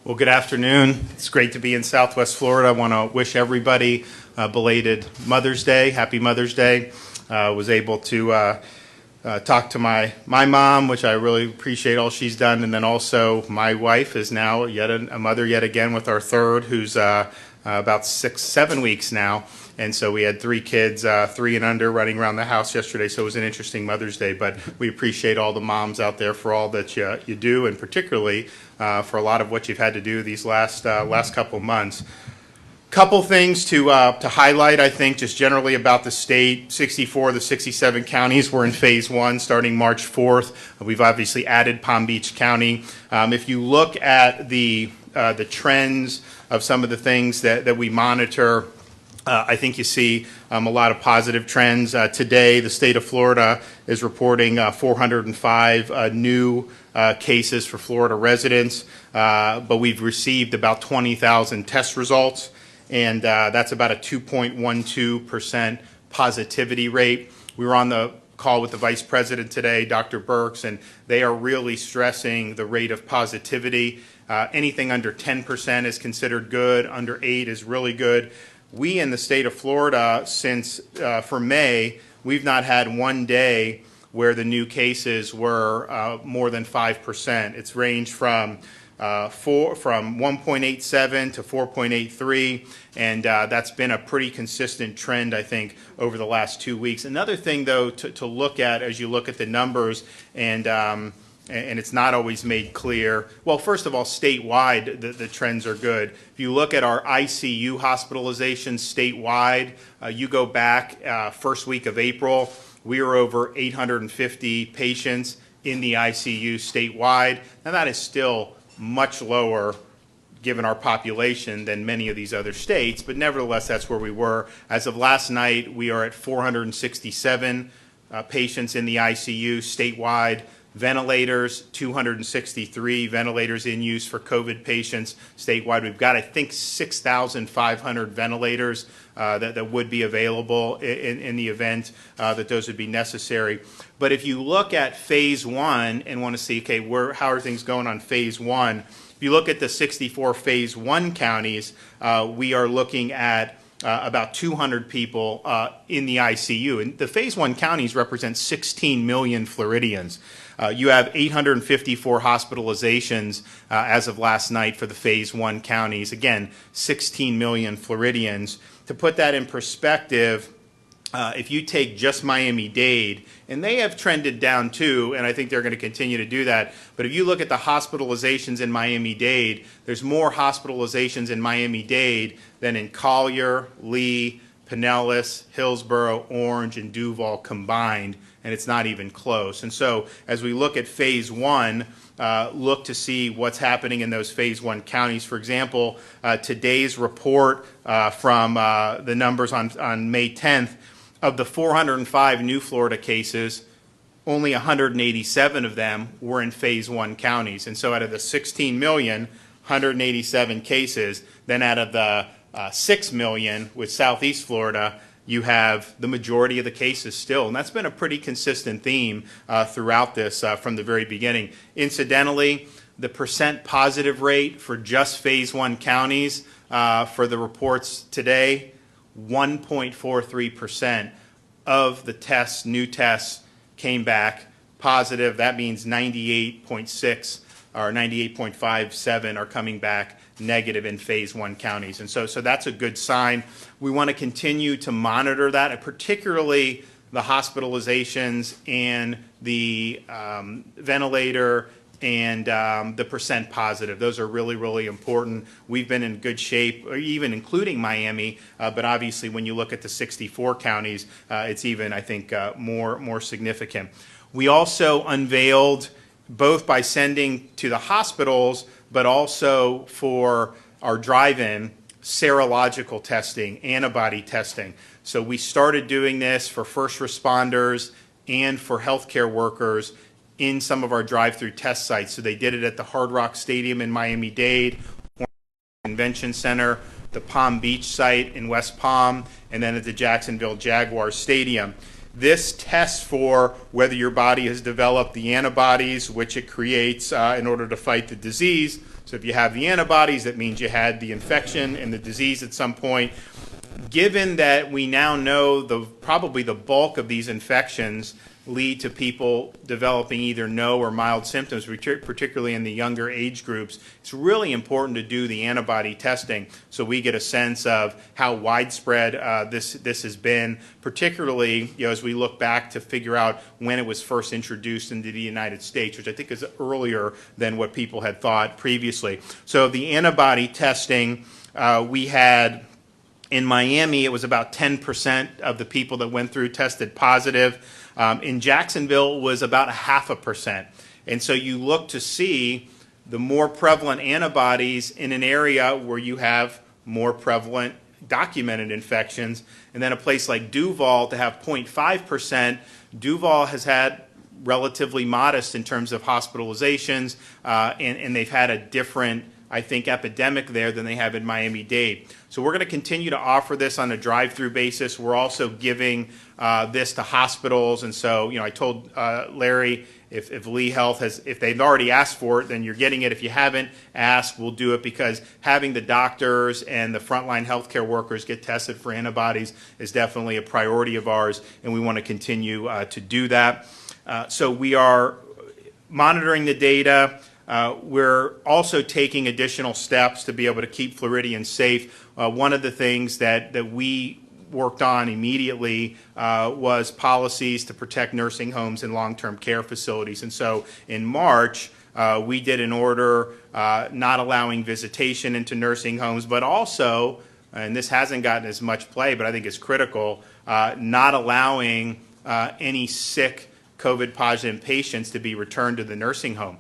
Well, good afternoon. It's great to be in Southwest Florida. I want to wish everybody belated Mother's Day. Happy Mother's Day. Was able to talk to my mom, which I really appreciate all she's done, and then also my wife is now a mother yet again with our third, who's about 6-7 weeks now. And so we had 3 kids, 3 and under, running around the house yesterday. So it was an interesting Mother's Day. But we appreciate all the moms out there for all that you do, and particularly for a lot of what you've had to do these last couple months. Couple things to highlight, I think, just generally about the state. 64 of the 67 counties were in Phase 1 starting March 4th. We've obviously added Palm Beach County. If you look at the trends of some of the things that we monitor, I think you see a lot of positive trends. Today, the state of Florida is reporting 405 new cases for Florida residents, but we've received about 20,000 test results, and that's about a 2.12% positivity rate. We were on the call with the Vice President today, Dr. Burks, and they are really stressing the rate of positivity. Anything under 10% is considered good, under 8 is really good. We in the state of Florida, since for May, we've not had one day where the new cases were more than 5%. It's ranged from 1.87 to 4.83, and that's been a pretty consistent trend, I think, over the last 2 weeks. Another thing, though, to look at as you look at the numbers, and it's not always made clear. Well, first of all, statewide, the trends are good. If you look at our ICU hospitalizations statewide, you go back first week of April, we were over 850 patients in the ICU statewide. Now, that is still much lower given our population than many of these other states, but nevertheless, that's where we were. As of last night, we are at 467 patients in the ICU statewide. Ventilators, 263 ventilators in use for COVID patients statewide. We've got, I think, 6,500 ventilators that would be available in the event that those would be necessary. But if you look at Phase 1 and want to see, okay, how are things going on Phase 1? If you look at the 64 Phase 1 counties, we are looking at about 200 people in the ICU. And the Phase 1 counties represent 16 million Floridians. You have 854 hospitalizations as of last night for the Phase 1 counties. Again, 16 million Floridians. To put that in perspective, if you take just Miami-Dade, and they have trended down too, and I think they're going to continue to do that, but if you look at the hospitalizations in Miami-Dade, there's more hospitalizations in Miami-Dade than in Collier, Lee, Pinellas, Hillsborough, Orange, and Duval combined, and it's not even close. And so as we look at Phase 1, look to see what's happening in those Phase 1 counties. For example, today's report from the numbers on May 10th, of the 405 new Florida cases, only 187 of them were in Phase 1 counties. And so out of the 16 million, 187 cases, then out of the 6 million with Southeast Florida, you have the majority of the cases still. And that's been a pretty consistent theme throughout this from the very beginning. Incidentally, the percent positive rate for just Phase 1 counties for the reports today, 1.43% of the tests, new tests, came back positive. That means 98.6 or 98.57 are coming back negative in Phase 1 counties. And so that's a good sign. We want to continue to monitor that, and particularly the hospitalizations and the ventilator and the percent positive. Those are really, really important. We've been in good shape, even including Miami, but obviously when you look at the 64 counties, it's even, I think, more significant. We also unveiled, both by sending to the hospitals, but also for our drive-in, serological testing, antibody testing. So we started doing this for first responders and for healthcare workers in some of our drive-through test sites. So they did it at the Hard Rock Stadium in Miami-Dade, Convention Center, the Palm Beach site in West Palm, and then at the Jacksonville Jaguars Stadium. this tests for whether your body has developed the antibodies which it creates in order to fight the disease. So if you have the antibodies, that means you had the infection and the disease at some point. Given that we now know probably the bulk of these infections lead to people developing either no or mild symptoms, particularly in the younger age groups, it's really important to do the antibody testing so we get a sense of how widespread this has been, particularly as we look back to figure out when it was first introduced into the United States, which I think is earlier than what people had thought previously. So the antibody testing, we had in Miami, it was about 10% of the people that went through tested positive. In Jacksonville, it was about 0.5%. And so you look to see the more prevalent antibodies in an area where you have more prevalent documented infections. And then a place like Duval to have 0.5%. Duval has had relatively modest in terms of hospitalizations, and they've had a different, I think, epidemic there than they have in Miami-Dade. So we're going to continue to offer this on a drive-through basis. We're also giving this to hospitals. And so, I told Larry, if Lee Health if they've already asked for it, then you're getting it. If you haven't asked, we'll do it, because having the doctors and the frontline healthcare workers get tested for antibodies is definitely a priority of ours, and we want to continue to do that. So we are monitoring the data. We're also taking additional steps to be able to keep Floridians safe. One of the things that we worked on immediately was policies to protect nursing homes and long-term care facilities. And so in March, we did an order not allowing visitation into nursing homes, but also, and this hasn't gotten as much play, but I think it's critical, not allowing any sick COVID-positive patients to be returned to the nursing home.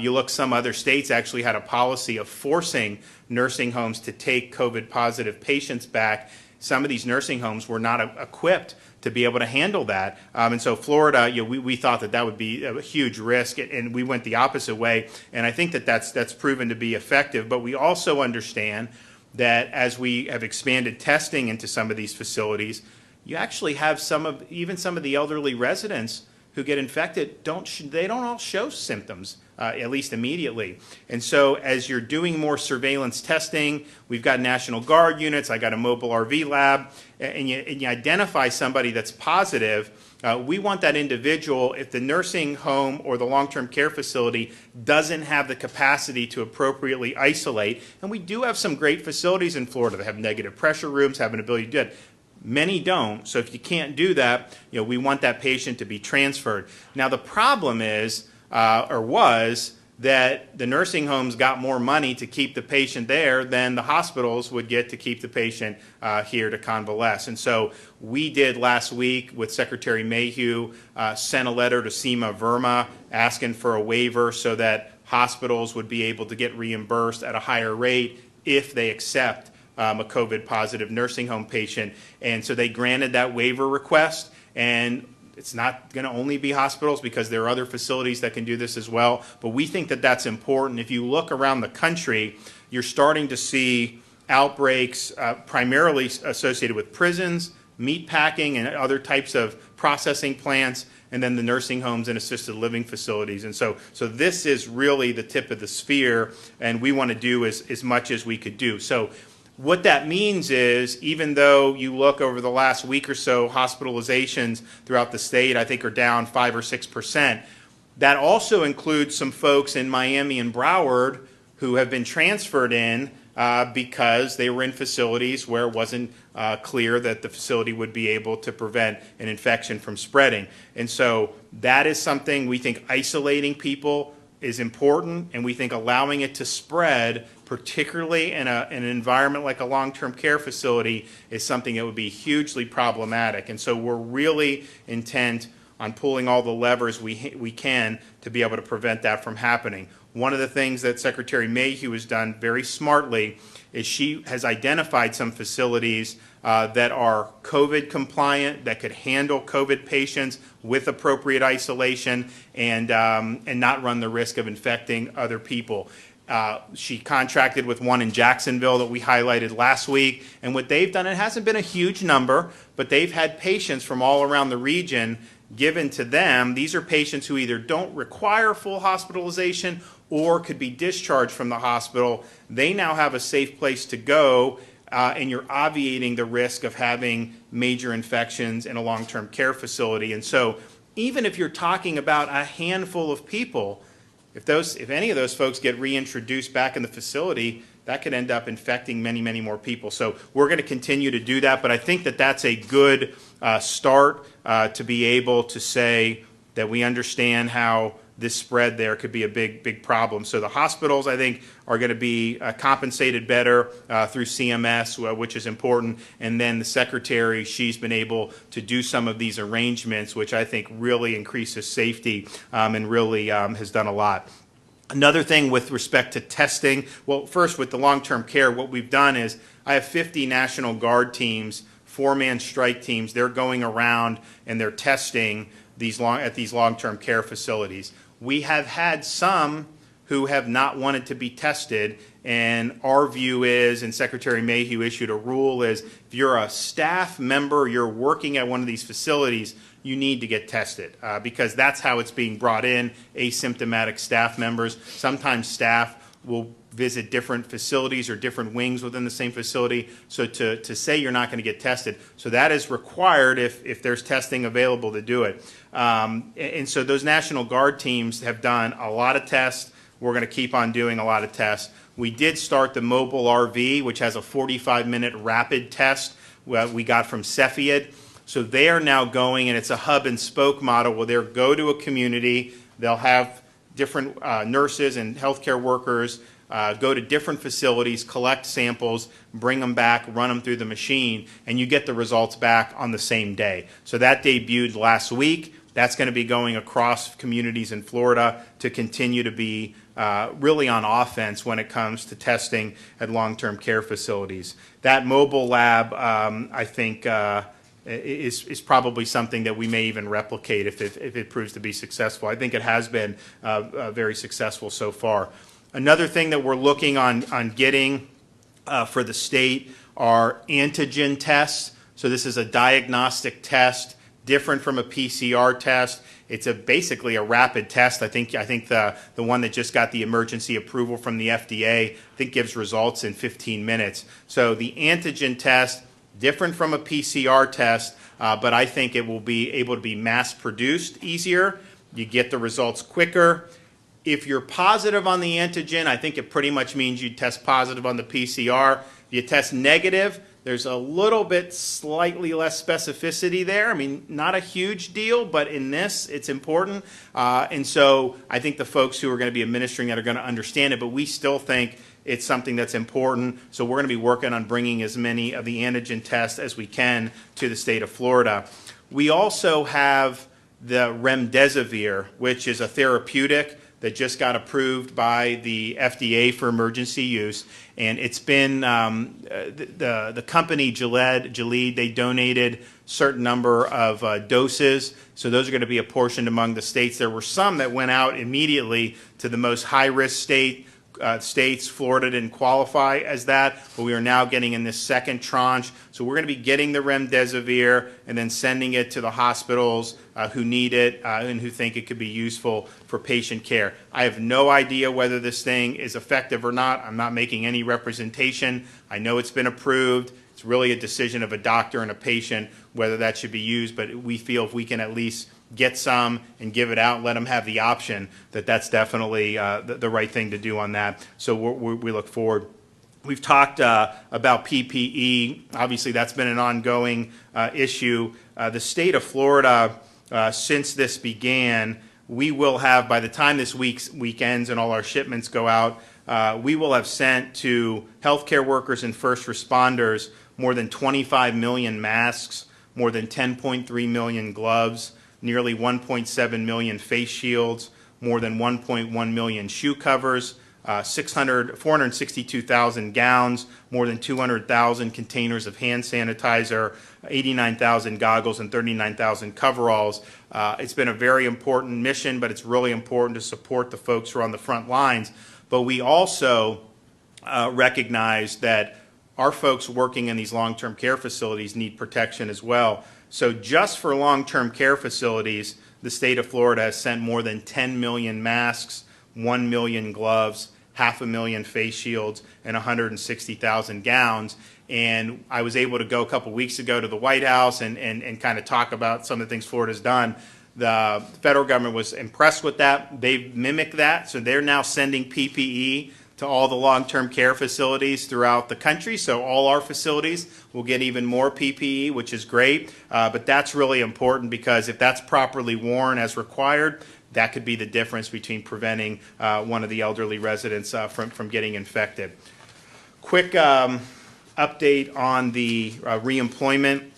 You look, some other states actually had a policy of forcing nursing homes to take COVID-positive patients back. Some of these nursing homes were not equipped to be able to handle that. And so Florida, we thought that would be a huge risk, and we went the opposite way. And I think that's proven to be effective. But we also understand that as we have expanded testing into some of these facilities, you actually have even some of the elderly residents who get infected, they don't all show symptoms, at least immediately. And so as you're doing more surveillance testing, we've got National Guard units, I got a mobile RV lab, and you identify somebody that's positive, we want that individual, if the nursing home or the long-term care facility doesn't have the capacity to appropriately isolate, and we do have some great facilities in Florida that have negative pressure rooms, have an ability to do it. Many don't, so if you can't do that, we want that patient to be transferred. Now the problem is, was, that the nursing homes got more money to keep the patient there than the hospitals would get to keep the patient here to convalesce. And so we did last week with Secretary Mayhew, sent a letter to SEMA Verma asking for a waiver so that hospitals would be able to get reimbursed at a higher rate if they accept a COVID-positive nursing home patient. And so they granted that waiver request, and it's not going to only be hospitals because there are other facilities that can do this as well. But we think that that's important. If you look around the country, you're starting to see outbreaks primarily associated with prisons, meat packing, and other types of processing plants, and then the nursing homes and assisted living facilities. And so this is really the tip of the spear, and we want to do as much as we could do. So what that means is, even though you look over the last week or so, hospitalizations throughout the state, I think, are down 5 or 6%. That also includes some folks in Miami and Broward who have been transferred in because they were in facilities where it wasn't clear that the facility would be able to prevent an infection from spreading. And so that is something we think isolating people is important, and we think allowing it to spread, particularly in an environment like a long-term care facility, is something that would be hugely problematic. And so we're really intent on pulling all the levers we can to be able to prevent that from happening. One of the things that Secretary Mayhew has done very smartly is she has identified some facilities that are COVID compliant, that could handle COVID patients with appropriate isolation and not run the risk of infecting other people. She contracted with one in Jacksonville that we highlighted last week. And what they've done, it hasn't been a huge number, but they've had patients from all around the region given to them. These are patients who either don't require full hospitalization or could be discharged from the hospital. They now have a safe place to go, and you're obviating the risk of having major infections in a long-term care facility. And so even if you're talking about a handful of people, if any of those folks get reintroduced back in the facility, that could end up infecting many, many more people. So we're going to continue to do that, but I think that that's a good start to be able to say that we understand how this spread there could be a big, big problem. So the hospitals, I think, are going to be compensated better through CMS, which is important. And then the secretary, she's been able to do some of these arrangements, which I think really increases safety and really has done a lot. Another thing with respect to testing, well, first with the long-term care, what we've done is I have 50 National Guard teams, 4-man strike teams. They're going around and they're testing at these long-term care facilities. We have had some who have not wanted to be tested, and our view is, and Secretary Mayhew issued a rule, is if you're a staff member, you're working at one of these facilities, you need to get tested because that's how it's being brought in, asymptomatic staff members. Sometimes staff will visit different facilities or different wings within the same facility. So to say you're not going to get tested, so that is required if there's testing available to do it. And so those National Guard teams have done a lot of tests. We're going to keep on doing a lot of tests. We did start the mobile RV, which has a 45-minute rapid test we got from Cepheid. So they are now going, and it's a hub and spoke model where they'll go to a community, they'll have different nurses and healthcare workers go to different facilities, collect samples, bring them back, run them through the machine, and you get the results back on the same day. So that debuted last week. That's going to be going across communities in Florida to continue to be really on offense when it comes to testing at long-term care facilities. That mobile lab, I think, is probably something that we may even replicate if it proves to be successful. I think it has been very successful so far. Another thing that we're looking on getting for the state are antigen tests. So this is a diagnostic test, different from a PCR test. It's basically a rapid test. I think the one that just got the emergency approval from the FDA, I think gives results in 15 minutes. So the antigen test, different from a PCR test, but I think it will be able to be mass produced easier. You get the results quicker. If you're positive on the antigen, I think it pretty much means you test positive on the PCR. If you test negative, there's a little bit slightly less specificity there. I mean, not a huge deal, but in this, it's important. And so I think the folks who are going to be administering that are going to understand it, but we still think it's something that's important. So we're going to be working on bringing as many of the antigen tests as we can to the state of Florida. We also have the remdesivir, which is a therapeutic that just got approved by the FDA for emergency use. And it's been, the company Gilead, they donated a certain number of doses. So those are going to be apportioned among the states. There were some that went out immediately to the most high-risk states. Florida didn't qualify as that, but we are now getting in this second tranche. So we're going to be getting the remdesivir and then sending it to the hospitals who need it and who think it could be useful for patient care. I have no idea whether this thing is effective or not. I'm not making any representation. I know it's been approved. It's really a decision of a doctor and a patient whether that should be used, but we feel if we can at least get some and give it out and let them have the option, that's definitely the right thing to do on that. So we look forward. We've talked about PPE. Obviously, that's been an ongoing issue. The state of Florida, since this began, we will have, by the time this week ends and all our shipments go out, we will have sent to healthcare workers and first responders more than 25 million masks, more than 10.3 million gloves, nearly 1.7 million face shields, more than 1.1 million shoe covers, 462,000 gowns, more than 200,000 containers of hand sanitizer, 89,000 goggles, and 39,000 coveralls. It's been a very important mission, but it's really important to support the folks who are on the front lines. but we also recognize that our folks working in these long-term care facilities need protection as well. So just for long-term care facilities, the state of Florida has sent more than 10 million masks, 1 million gloves, 500,000 face shields, and 160,000 gowns. And I was able to go a couple weeks ago to the White House and kind of talk about some of the things Florida's done. The federal government was impressed with that. They've mimicked that, so they're now sending PPE to all the long-term care facilities throughout the country. So all our facilities will get even more PPE, which is great. But that's really important because if that's properly worn as required, that could be the difference between preventing one of the elderly residents from getting infected. Quick update on the reemployment.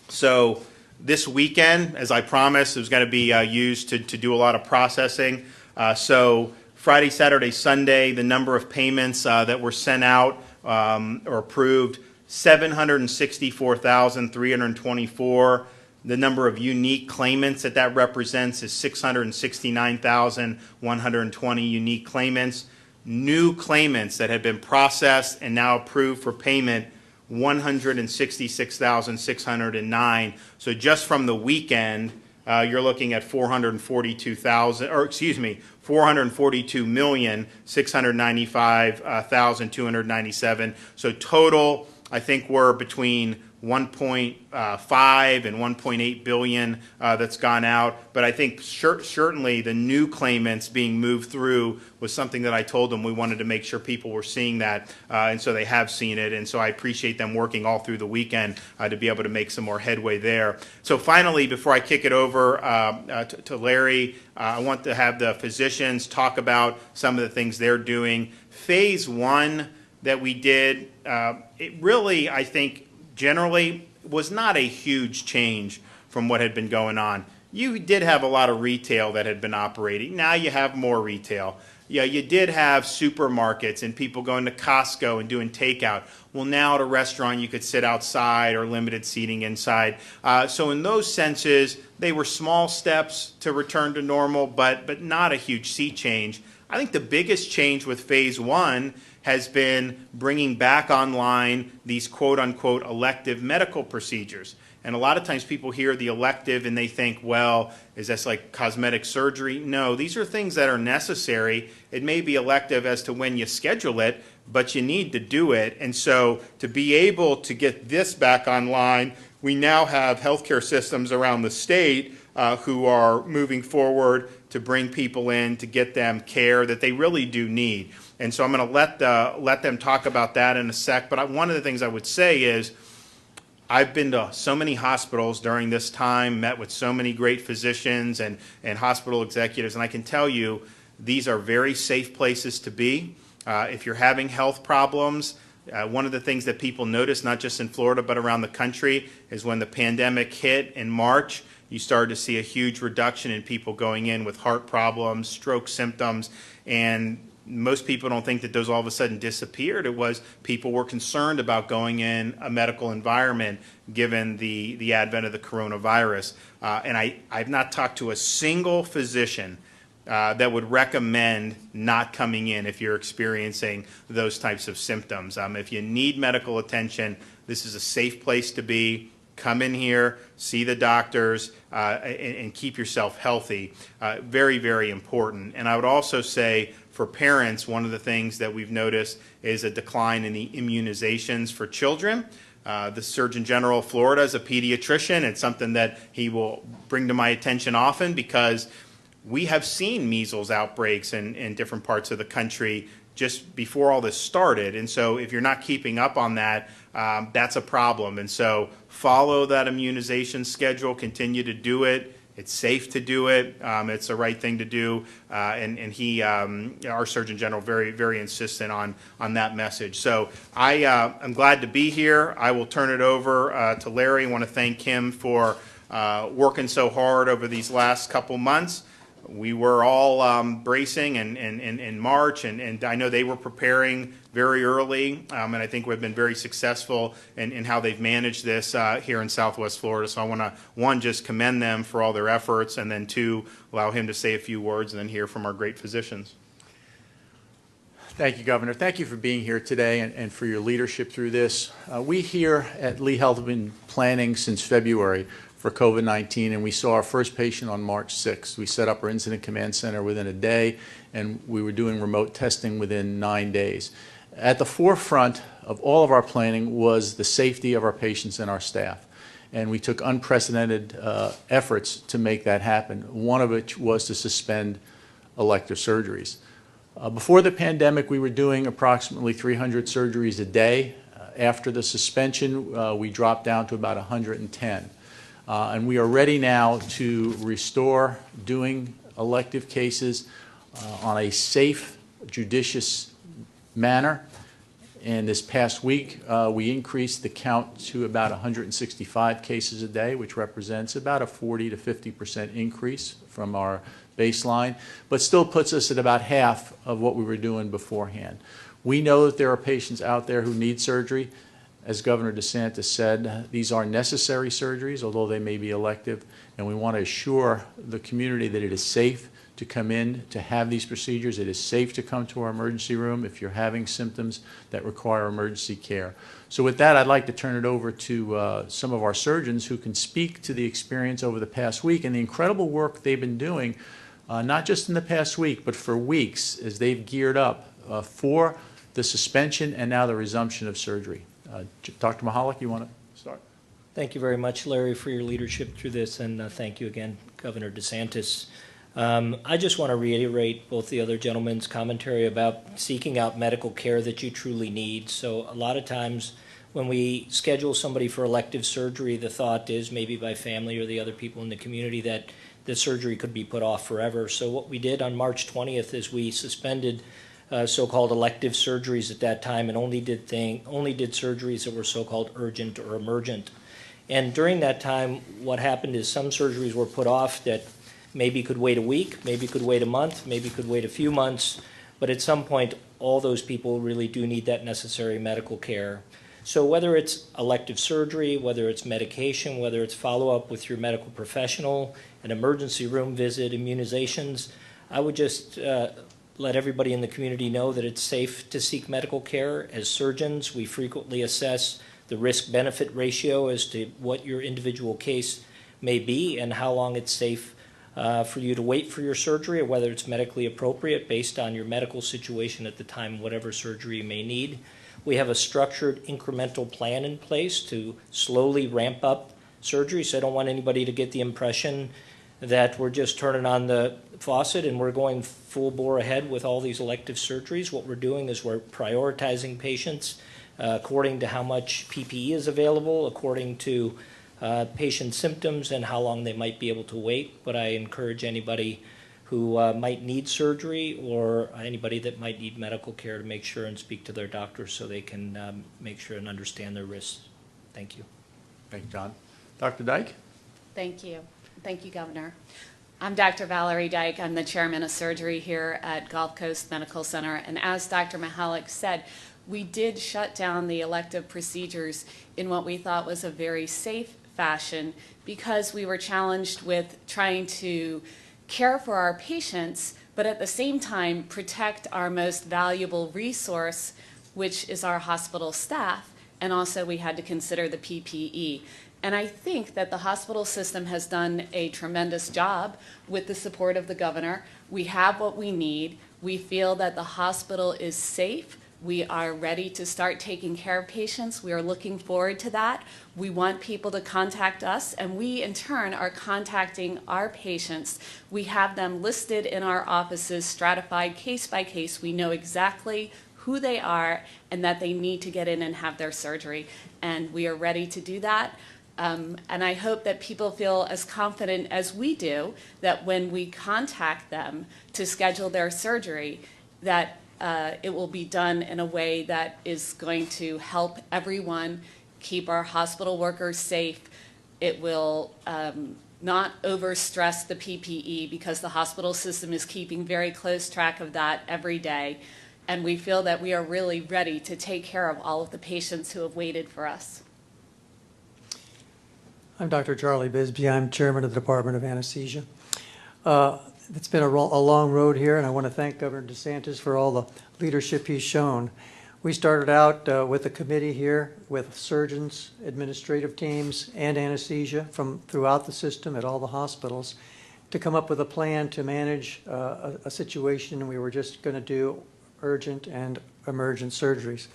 So this weekend, as I promised, it was going to be used to do a lot of processing. So Friday, Saturday, Sunday, the number of payments that were sent out or approved, 764,324. The number of unique claimants that represents is 669,120 unique claimants. New claimants that have been processed and now approved for payment, 166,609. So just from the weekend, you're looking at 442,695,297. So total, I think we're between 1.5 and 1.8 billion that's gone out. But I think certainly the new claimants being moved through was something that I told them we wanted to make sure people were seeing that, and so they have seen it. And so I appreciate them working all through the weekend to be able to make some more headway there. So finally, before I kick it over to Larry, I want to have the physicians talk about some of the things they're doing. Phase one that we did, it really, I think, generally was not a huge change from what had been going on. You did have a lot of retail that had been operating. Now you have more retail. Yeah, you did have supermarkets and people going to Costco and doing takeout. Well, now at a restaurant you could sit outside or limited seating inside. So in those senses, they were small steps to return to normal, but not a huge sea change. I think the biggest change with phase one has been bringing back online these quote-unquote elective medical procedures. And a lot of times people hear the elective and they think, well, is this like cosmetic surgery? No, these are things that are necessary. It may be elective as to when you schedule it, but you need to do it. And so to be able to get this back online, we now have healthcare systems around the state who are moving forward to bring people in to get them care that they really do need. And so I'm going to let them talk about that in a sec. But one of the things I would say is I've been to so many hospitals during this time, met with so many great physicians and hospital executives, and I can tell you these are very safe places to be. If you're having health problems, one of the things that people notice, not just in Florida but around the country, is when the pandemic hit in March, you started to see a huge reduction in people going in with heart problems, stroke symptoms, and most people don't think that those all of a sudden disappeared. It was people were concerned about going in a medical environment given the advent of the coronavirus. And I've not talked to a single physician that would recommend not coming in if you're experiencing those types of symptoms. If you need medical attention, this is a safe place to be. Come in here, see the doctors, and keep yourself healthy. Very, very important. And I would also say for parents, one of the things that we've noticed is a decline in the immunizations for children. The Surgeon General of Florida is a pediatrician. It's something that he will bring to my attention often because we have seen measles outbreaks in different parts of the country just before all this started. And so if you're not keeping up on that, that's a problem. And so follow that immunization schedule, continue to do it. It's safe to do it. It's the right thing to do. And he, our Surgeon General, very, very insistent on that message. So I'm glad to be here. I will turn it over to Larry. I want to thank him for working so hard over these last couple months. We were all bracing in March, and I know they were preparing very early, and I think we've been very successful in how they've managed this here in Southwest Florida. So I want to, one, just commend them for all their efforts, and then two, allow him to say a few words and then hear from our great physicians. Thank you, Governor. Thank you for being here today and for your leadership through this. We here at Lee Health have been planning since February for COVID-19, and we saw our first patient on March 6th. We set up our incident command center within a day, and we were doing remote testing within 9 days. At the forefront of all of our planning was the safety of our patients and our staff, and we took unprecedented efforts to make that happen, one of which was to suspend elective surgeries. Before the pandemic, we were doing approximately 300 surgeries a day. After the suspension, we dropped down to about 110. And we are ready now to restore doing elective cases on a safe, judicious manner. And this past week, we increased the count to about 165 cases a day, which represents about a 40 to 50% increase from our baseline, but still puts us at about half of what we were doing beforehand. We know that there are patients out there who need surgery. As Governor DeSantis said, these are necessary surgeries, although they may be elective, and we want to assure the community that it is safe to come in to have these procedures. It is safe to come to our emergency room if you're having symptoms that require emergency care. So with that, I'd like to turn it over to some of our surgeons who can speak to the experience over the past week and the incredible work they've been doing, not just in the past week, but for weeks as they've geared up for the suspension and now the resumption of surgery. Dr. Mahalik, you want to start? Thank you very much, Larry, for your leadership through this, and thank you again, Governor DeSantis. I just want to reiterate both the other gentlemen's commentary about seeking out medical care that you truly need. So a lot of times when we schedule somebody for elective surgery, the thought is maybe by family or the other people in the community that the surgery could be put off forever. So what we did on March 20th is we suspended so-called elective surgeries at that time and only did surgeries that were so-called urgent or emergent. And during that time, what happened is some surgeries were put off that maybe could wait a week, maybe could wait a month, maybe could wait a few months, but at some point, all those people really do need that necessary medical care. So whether it's elective surgery, whether it's medication, whether it's follow-up with your medical professional, an emergency room visit, immunizations, I would just let everybody in the community know that it's safe to seek medical care. As surgeons, we frequently assess the risk-benefit ratio as to what your individual case may be and how long it's safe for you to wait for your surgery, or whether it's medically appropriate based on your medical situation at the time, whatever surgery you may need. We have a structured incremental plan in place to slowly ramp up surgery, so I don't want anybody to get the impression that we're just turning on the faucet and we're going full bore ahead with all these elective surgeries. What we're doing is we're prioritizing patients according to how much PPE is available, according to patient symptoms and how long they might be able to wait. But I encourage anybody who might need surgery or anybody that might need medical care to make sure and speak to their doctor so they can make sure and understand their risks. Thank you. Thank you, John. Dr. Dyke? Thank you. Thank you, Governor. I'm Dr. Valerie Dyke. I'm the chairman of surgery here at Gulf Coast Medical Center. And as Dr. Mahalik said, we did shut down the elective procedures in what we thought was a very safe fashion because we were challenged with trying to care for our patients, but at the same time protect our most valuable resource, which is our hospital staff. And also we had to consider the PPE. And I think that the hospital system has done a tremendous job with the support of the governor. We have what we need. We feel that the hospital is safe. We are ready to start taking care of patients. We are looking forward to that. We want people to contact us, and we in turn are contacting our patients. We have them listed in our offices, stratified case by case. We know exactly who they are and that they need to get in and have their surgery. And we are ready to do that. And I hope that people feel as confident as we do that when we contact them to schedule their surgery, that it will be done in a way that is going to help everyone, keep our hospital workers safe. It will not overstress the PPE because the hospital system is keeping very close track of that every day. And we feel that we are really ready to take care of all of the patients who have waited for us. I'm Dr. Charlie Bisbee. I'm chairman of the Department of Anesthesia. It's been a long road here, and I want to thank Governor DeSantis for all the leadership he's shown. We started out with a committee here with surgeons, administrative teams, and anesthesia from throughout the system at all the hospitals to come up with a plan to manage a situation. We were just going to do urgent and emergent surgeries.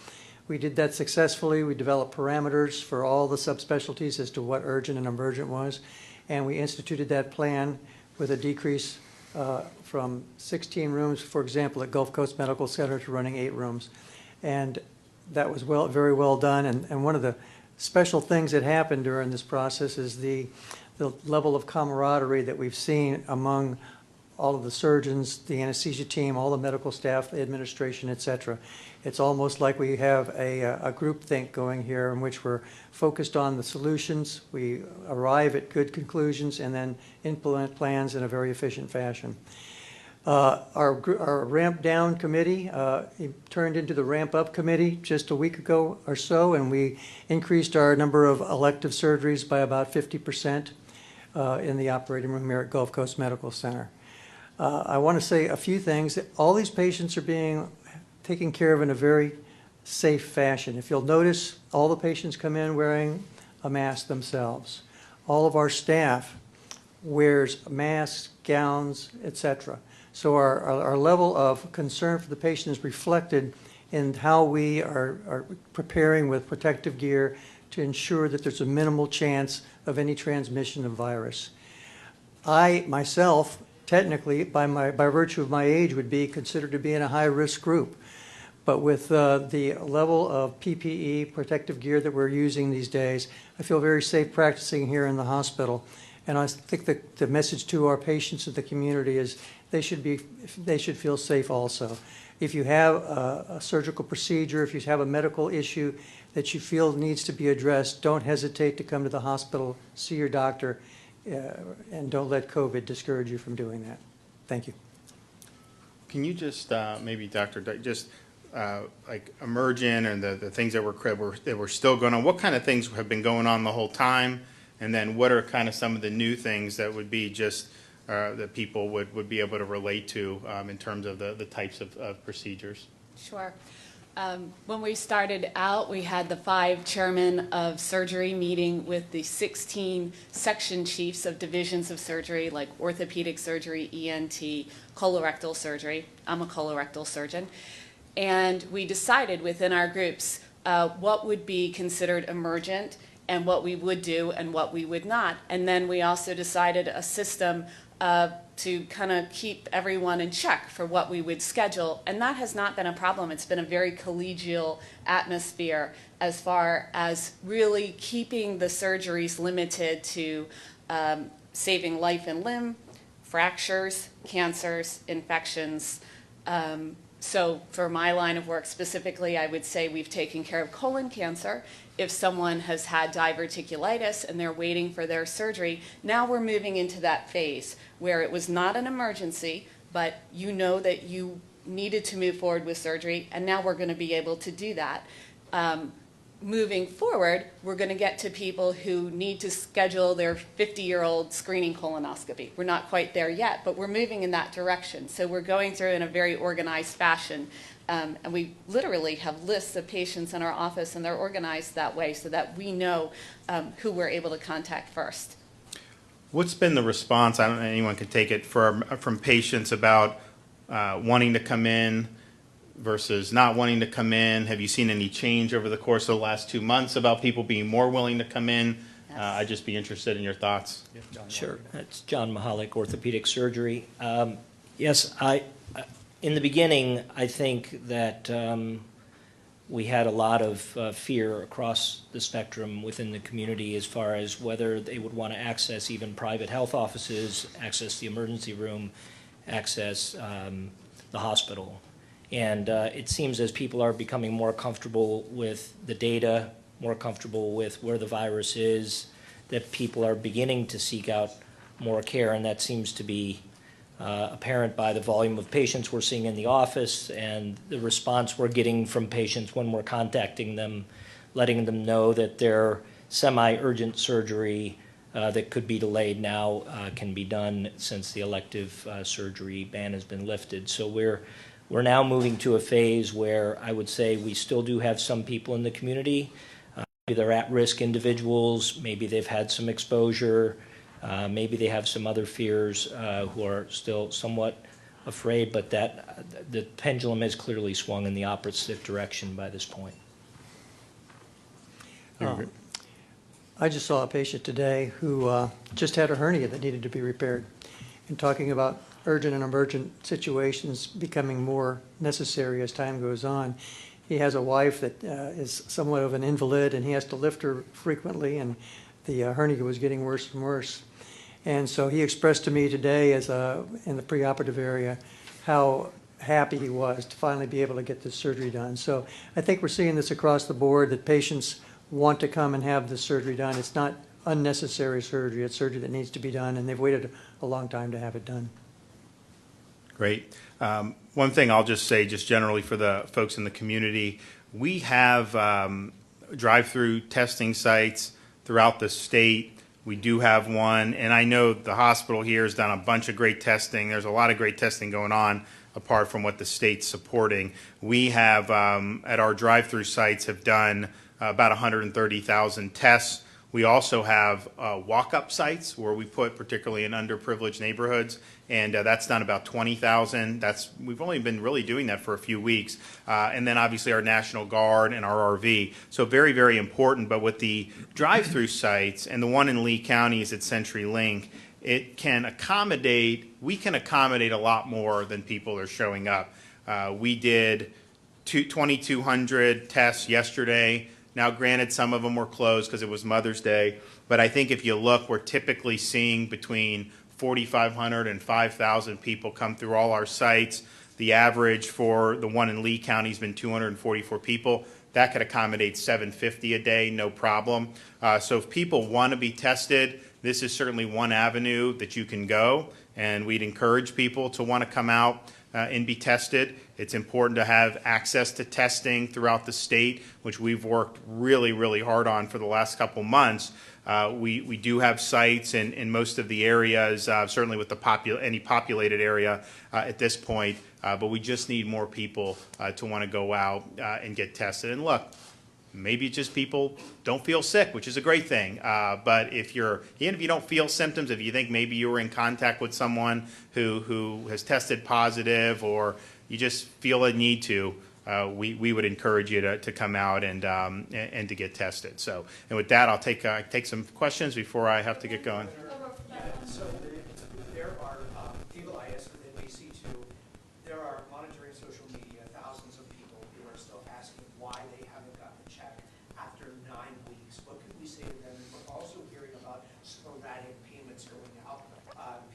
We did that successfully. We developed parameters for all the subspecialties as to what urgent and emergent was, and we instituted that plan with a decrease from 16 rooms, for example, at Gulf Coast Medical Center to running 8 rooms. And that was very well done. And one of the special things that happened during this process is the level of camaraderie that we've seen among all of the surgeons, the anesthesia team, all the medical staff, the administration, et cetera. It's almost like we have a group think going here in which we're focused on the solutions, we arrive at good conclusions, and then implement plans in a very efficient fashion. Our ramp down committee turned into the ramp up committee just a week ago or so, and we increased our number of elective surgeries by about 50% in the operating room here at Gulf Coast Medical Center. I want to say a few things. All these patients are being taken care of in a very safe fashion. If you'll notice, all the patients come in wearing a mask themselves. All of our staff wears masks, gowns, etc. So our level of concern for the patient is reflected in how we are preparing with protective gear to ensure that there's a minimal chance of any transmission of virus. I, myself, technically, by virtue of my age, would be considered to be in a high-risk group. But with the level of PPE, protective gear that we're using these days, I feel very safe practicing here in the hospital. And I think that the message to our patients and the community is they should feel safe also. If you have a surgical procedure, if you have a medical issue that you feel needs to be addressed, don't hesitate to come to the hospital, see your doctor, and don't let COVID discourage you from doing that. Thank you. Can you just maybe, Dr. Just like emergent and the things that were still going on, what kind of things have been going on the whole time? And then what are kind of some of the new things that would be just that people would be able to relate to in terms of the types of procedures? Sure. When we started out, we had the 5 chairmen of surgery meeting with the 16 section chiefs of divisions of surgery, like orthopedic surgery, ENT, colorectal surgery. I'm a colorectal surgeon. And we decided within our groups what would be considered emergent and what we would do and what we would not. And then we also decided a system to kind of keep everyone in check for what we would schedule. And that has not been a problem. It's been a very collegial atmosphere as far as really keeping the surgeries limited to saving life and limb, fractures, cancers, infections. So for my line of work specifically, I would say we've taken care of colon cancer. If someone has had diverticulitis and they're waiting for their surgery, now we're moving into that phase where it was not an emergency, but you know that you needed to move forward with surgery, and now we're going to be able to do that. Moving forward, we're going to get to people who need to schedule their 50-year-old screening colonoscopy. We're not quite there yet, but we're moving in that direction. So we're going through in a very organized fashion. And we literally have lists of patients in our office, and they're organized that way so that we know who we're able to contact first. What's been the response, I don't know if anyone can take it, from patients about wanting to come in versus not wanting to come in? Have you seen any change over the course of the last 2 months about people being more willing to come in? Yes. I'd just be interested in your thoughts. Sure. That's John Mahalik, orthopedic surgery. Yes, in the beginning, I think that we had a lot of fear across the spectrum within the community as far as whether they would want to access even private health offices, access the emergency room, access the hospital. And it seems as people are becoming more comfortable with the data, more comfortable with where the virus is, that people are beginning to seek out more care, and that seems to be apparent by the volume of patients we're seeing in the office and the response we're getting from patients when we're contacting them, letting them know that their semi-urgent surgery that could be delayed now can be done since the elective surgery ban has been lifted. So we're now moving to a phase where I would say we still do have some people in the community. Maybe they're at-risk individuals, maybe they've had some exposure, maybe they have some other fears who are still somewhat afraid, but that the pendulum has clearly swung in the opposite direction by this point. I just saw a patient today who just had a hernia that needed to be repaired. And talking about urgent and emergent situations becoming more necessary as time goes on, he has a wife that is somewhat of an invalid, and he has to lift her frequently, and the hernia was getting worse and worse. And so he expressed to me today, in the preoperative area, how happy he was to finally be able to get this surgery done. So I think we're seeing this across the board, that patients want to come and have this surgery done. It's not unnecessary surgery. It's surgery that needs to be done, and they've waited a long time to have it done. Great. One thing I'll just say, just generally for the folks in the community, we have drive-through testing sites throughout the state. We do have one, and I know the hospital here has done a bunch of great testing. There's a lot of great testing going on apart from what the state's supporting. We have, at our drive-through sites, have done about 130,000 tests. We also have walk-up sites where we put, particularly in underprivileged neighborhoods, and that's done about 20,000. We've only been really doing that for a few weeks. And then obviously our National Guard and our RV. So very, very important. But with the drive-through sites, and the one in Lee County is at CenturyLink, we can accommodate a lot more than people are showing up. We did 2,200 tests yesterday. Now, granted, some of them were closed because it was Mother's Day, but I think if you look, we're typically seeing between 4,500 and 5,000 people come through all our sites. The average for the one in Lee County has been 244 people. That could accommodate 750 a day, no problem. So if people want to be tested, this is certainly one avenue that you can go, and we'd encourage people to want to come out and be tested. It's important to have access to testing throughout the state, which we've worked really, really hard on for the last couple months. We do have sites in most of the areas, certainly with any populated area at this point, but we just need more people to want to go out and get tested. And look, maybe just people don't feel sick, which is a great thing. But even if you don't feel symptoms, if you think maybe you were in contact with someone who has tested positive, or you just feel a need to, we would encourage you to come out and to get tested. So, and with that, I'll take some questions before I have to get going. So there are people I asked within DC2. There are monitoring social media, thousands of people who are still asking why they haven't gotten a check after 9 weeks. What could we say to them? And we're also hearing about sporadic payments going out.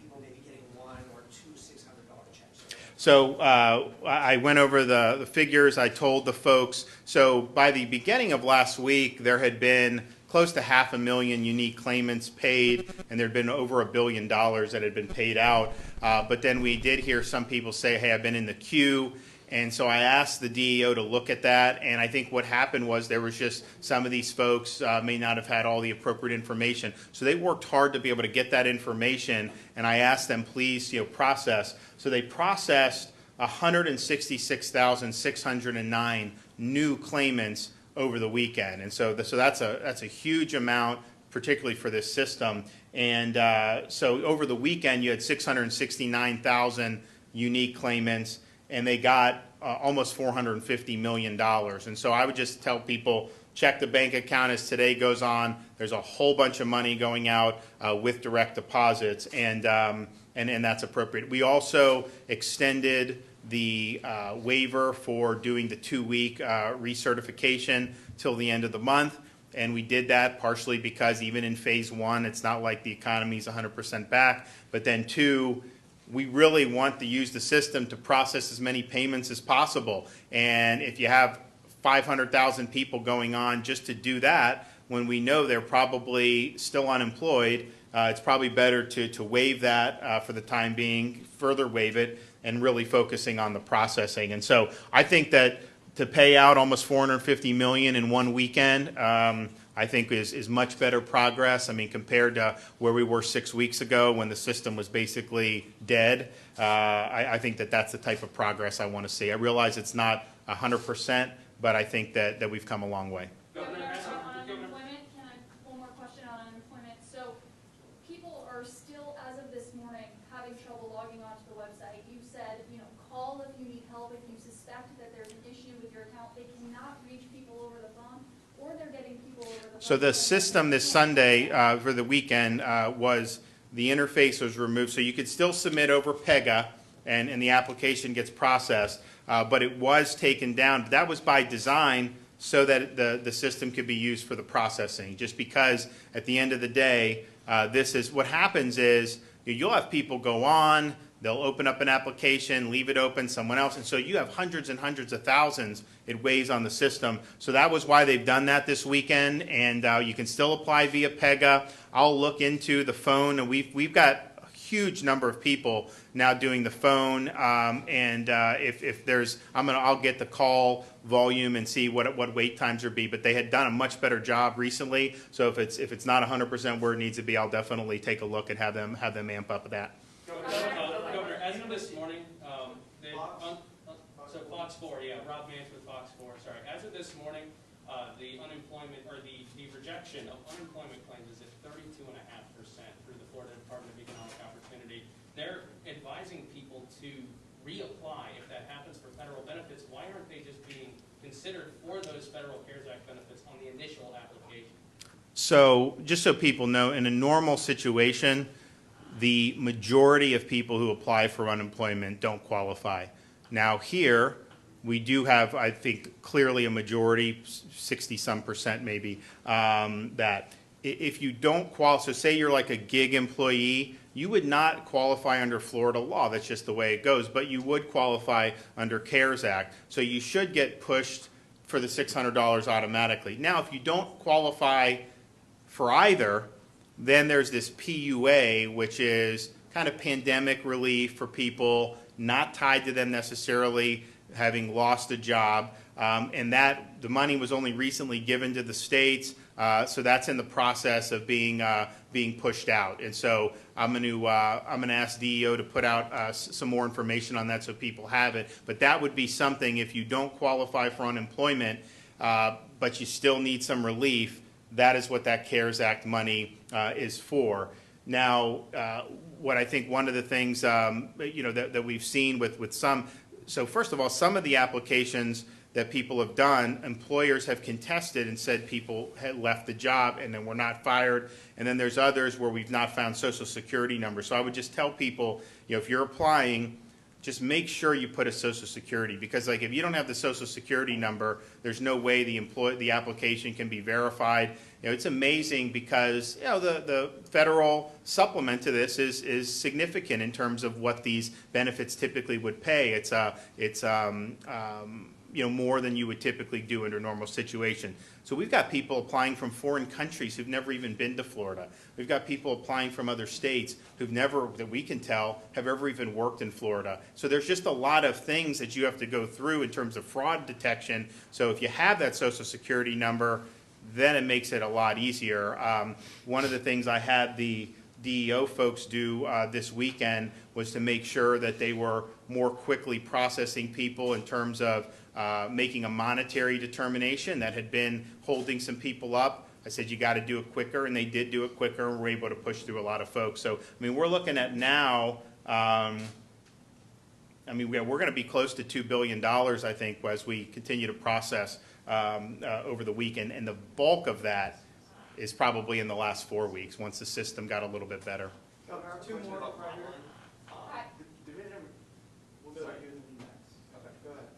People may be getting $1 or $2 $600 checks. So I went over the figures. I told the folks. So by the beginning of last week, there had been close to 500,000 unique claimants paid, and there had been over $1 billion that had been paid out. But then we did hear some people say, hey, I've been in the queue. And so I asked the DEO to look at that, and I think what happened was there was just some of these folks may not have had all the appropriate information. So they worked hard to be able to get that information, and I asked them, please, process. So they processed 166,609 new claimants over the weekend, and so that's a huge amount, particularly for this system. And so over the weekend, you had 669,000 unique claimants, and they got almost $450 million. And so I would just tell people, check the bank account as today goes on. There's a whole bunch of money going out with direct deposits, and that's appropriate. We also extended the waiver for doing the 2-week recertification till the end of the month. And we did that partially because even in phase 1, it's not like the economy's 100% back. But then 2, we really want to use the system to process as many payments as possible. And if you have 500,000 people going on just to do that, when we know they're probably still unemployed, it's probably better to waive that for the time being, further waive it, and really focusing on the processing. And so I think that to pay out almost $450 million in one weekend, I I think is much better progress. I mean, compared to where we were 6 weeks ago when the system was basically dead, I think that that's the type of progress I want to see. I realize it's not 100%, but I think that we've come a long way. Governor, on unemployment, can I, one more question on unemployment. So people are still, as of this morning, having trouble logging onto the website. You said, call if you need help, if you suspect that there's an issue with your account. They cannot reach people over the phone, or they're getting people over the phone. So the system this Sunday for the weekend was the interface was removed, so you could still submit over PEGA, and the application gets processed, but it was taken down. That was by design so that the system could be used for the processing, just because at the end of the day, this is what happens is you'll have people go on, they'll open up an application, leave it open, someone else, and so you have hundreds and hundreds of thousands it weighs on the system. So that was why they've done that this weekend, and you can still apply via PEGA. I'll look into the phone, and we've got a huge number of people now doing the phone, and if there's, I'll get the call volume and see what wait times would be. But they had done a much better job recently. So if it's not 100% where it needs to be, I'll definitely take a look and have them amp up that. Governor, as of this morning, so Fox 4, yeah, Rob Mance with Fox 4, sorry. As of this morning, the unemployment, or the rejection of unemployment claims is at 32.5% through the Florida Department of Economic Opportunity. They're advising people to reapply if that happens for federal benefits. Why aren't they just being considered for those Federal CARES Act benefits on the initial application? So just so people know, in a normal situation, the majority of people who apply for unemployment don't qualify. Now here, we do have, I think, clearly a majority, 60-some% maybe, that if you don't qualify, so say you're like a gig employee, you would not qualify under Florida law. That's just the way it goes. But you would qualify under CARES Act. So you should get pushed for the $600 automatically. Now, if you don't qualify for either, then there's this PUA, which is kind of pandemic relief for people not tied to them necessarily having lost a job, and that the money was only recently given to the states, so that's in the process of being pushed out. And so I'm going to ask DEO to put out some more information on that so people have it. But that would be something, if you don't qualify for unemployment, but you still need some relief, that is what that CARES Act money is for. Now, what I think one of the things that we've seen with some, so first of all, some of the applications that people have done, employers have contested and said people had left the job and then were not fired. And then there's others where we've not found Social Security numbers. So I would just tell people, if you're applying, just make sure you put a Social Security, because like if you don't have the Social Security number, there's no way the application can be verified. It's amazing because the federal supplement to this is significant in terms of what these benefits typically would pay. It's more than you would typically do under a normal situation. So we've got people applying from foreign countries who've never even been to Florida. We've got people applying from other states who've never, that we can tell, have ever even worked in Florida. So there's just a lot of things that you have to go through in terms of fraud detection. So if you have that Social Security number, then it makes it a lot easier. One of the things I had the DEO folks do this weekend was to make sure that they were more quickly processing people in terms of making a monetary determination that had been holding some people up. I said, you got to do it quicker, and they did do it quicker, and we're able to push through a lot of folks. So, we're looking at now, we're going to be close to $2 billion, I think, as we continue to process over the weekend, and the bulk of that is probably in the last 4 weeks, once the system got a little bit better. Two more right here. Division, we'll start you in the next. Okay, go ahead.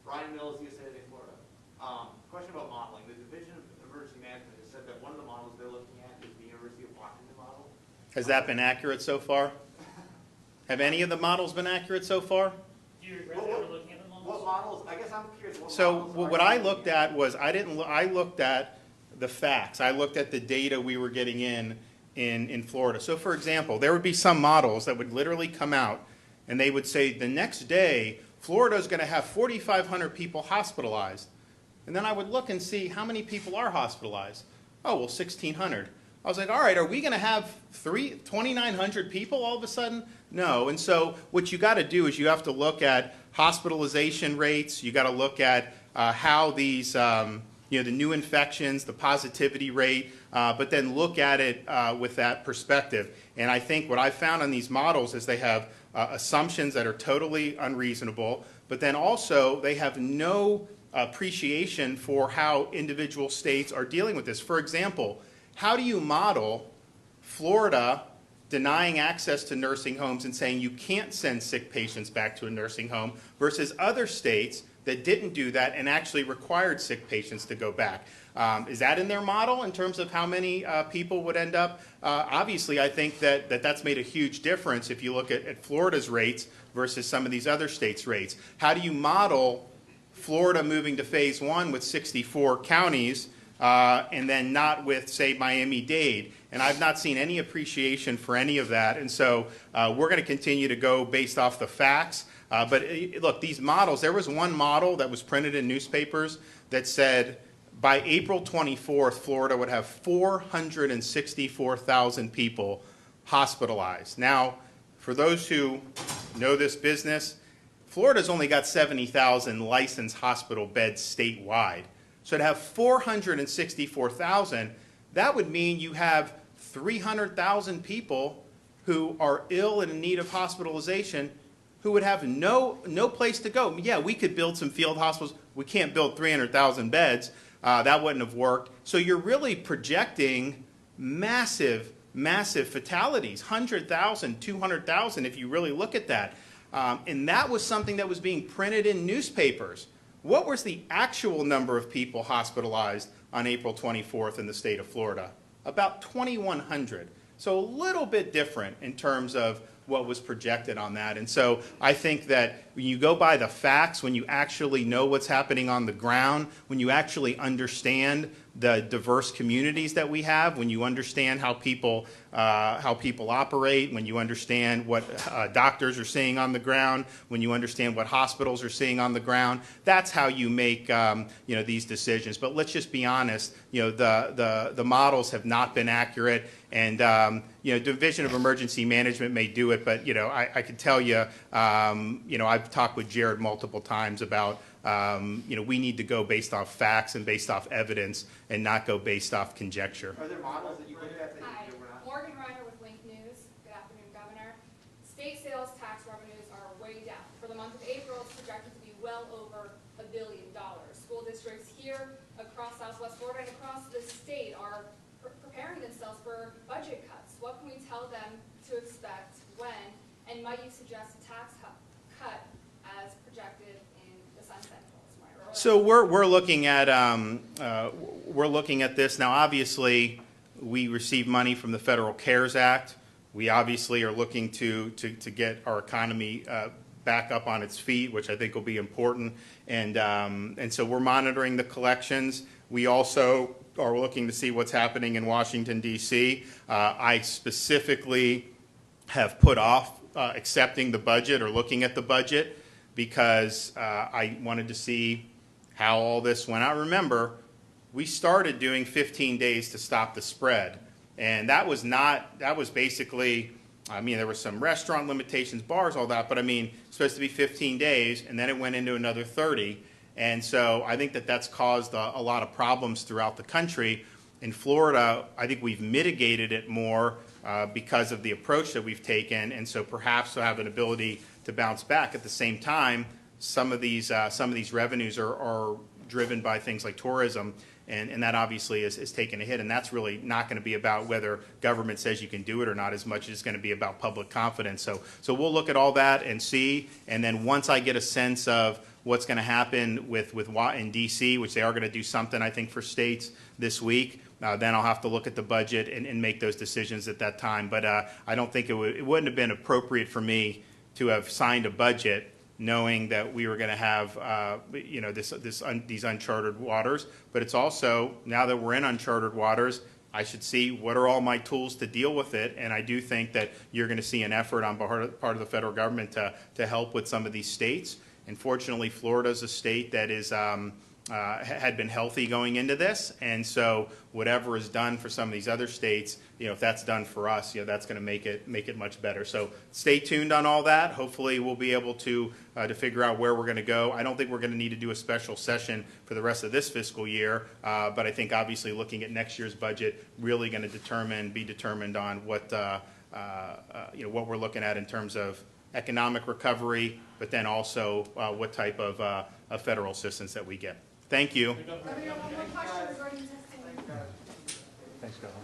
Ryan Mills, USA Today, Florida. Question about modeling. The Division of Emergency Management has said that one of the models they're looking at is the University of Washington model. Has that been accurate so far? Have any of the models been accurate so far? Do you regret ever looking at the models? What models? I guess I'm curious. So what I looked at was I looked at the facts. I looked at the data we were getting in Florida. So for example, there would be some models that would literally come out and they would say the next day Florida is going to have 4,500 people hospitalized. And then I would look and see how many people are hospitalized. Oh, well, 1,600. I was like, all right, are we going to have 2,900 people all of a sudden? No. And so what you got to do is you have to look at hospitalization rates. You got to look at how these, the new infections, the positivity rate, but then look at it with that perspective. And I think what I found on these models is they have assumptions that are totally unreasonable, but then also they have no appreciation for how individual states are dealing with this. For example, how do you model Florida denying access to nursing homes and saying you can't send sick patients back to a nursing home versus other states that didn't do that and actually required sick patients to go back? Is that in their model in terms of how many people would end up? Obviously, I think that's made a huge difference if you look at Florida's rates versus some of these other states' rates. How do you model Florida moving to phase 1 with 64 counties and then not with, say, Miami-Dade? And I've not seen any appreciation for any of that. And so we're going to continue to go based off the facts. But look, these models, there was one model that was printed in newspapers that said by April 24th, Florida would have 464,000 people hospitalized. Now, for those who know this business, Florida's only got 70,000 licensed hospital beds statewide. So to have 464,000, that would mean you have 300,000 people who are ill and in need of hospitalization who would have no place to go. Yeah, we could build some field hospitals. We can't build 300,000 beds. That wouldn't have worked. So you're really projecting massive fatalities, 100,000, 200,000 if you really look at that. And that was something that was being printed in newspapers. What was the actual number of people hospitalized on April 24th in the state of Florida? About 2,100. So a little bit different in terms of what was projected on that. And so I think that when you go by the facts, when you actually know what's happening on the ground, when you actually understand the diverse communities that we have, when you understand how people operate, when you understand what doctors are seeing on the ground, when you understand what hospitals are seeing on the ground, that's how you make these decisions. But let's just be honest, the models have not been accurate, and Division of Emergency Management may do it, but I can tell you, I've talked with Jared multiple times about we need to go based off facts and based off evidence and not go based off conjecture. Are there models that you look at that Hi, you were not? Morgan Reiner with Link News. Good afternoon, Governor. State sales tax revenues are way down. For the month of April, it's projected to be well over $1 billion. School districts here across Southwest Florida and across the state are preparing themselves for budget cuts. What can we tell them to expect when, and might you suggest a tax cut as projected in the Sunset Goals? So we're looking at this now. Obviously, we receive money from the Federal CARES Act. We obviously are looking to get our economy back up on its feet, which I think will be important. And so we're monitoring the collections. We also are looking to see what's happening in Washington, D.C. I specifically have put off accepting the budget or looking at the budget because I wanted to see how all this went out. Remember, we started doing 15 days to stop the spread. And that was basically, there were some restaurant limitations, bars, all that, but it's supposed to be 15 days, and then it went into another 30. And so I think that's caused a lot of problems throughout the country. In Florida, I think we've mitigated it more because of the approach that we've taken, and so perhaps we'll have an ability to bounce back. At the same time, some of these revenues are driven by things like tourism, and that obviously is taking a hit, and that's really not going to be about whether government says you can do it or not as much as it's going to be about public confidence. So we'll look at all that and see, and then once I get a sense of what's going to happen in D.C., which they are going to do something, I think, for states this week, then I'll have to look at the budget and make those decisions at that time. But I don't think it wouldn't have been appropriate for me to have signed a budget knowing that we were going to have these uncharted waters. But it's also, now that we're in uncharted waters, I should see what are all my tools to deal with it. And I do think that you're going to see an effort on part of the federal government to help with some of these states. And fortunately, Florida is a state that is had been healthy going into this, and so whatever is done for some of these other states, if that's done for us, that's going to make it much better. So stay tuned on all that. Hopefully, we'll be able to figure out where we're going to go. I don't think we're going to need to do a special session for the rest of this fiscal year, but I think obviously looking at next year's budget, really going to be determined on what what we're looking at in terms of economic recovery, but then also what type of federal assistance that we get. Thank you. Governor, one more question regarding testing. Thanks, Governor.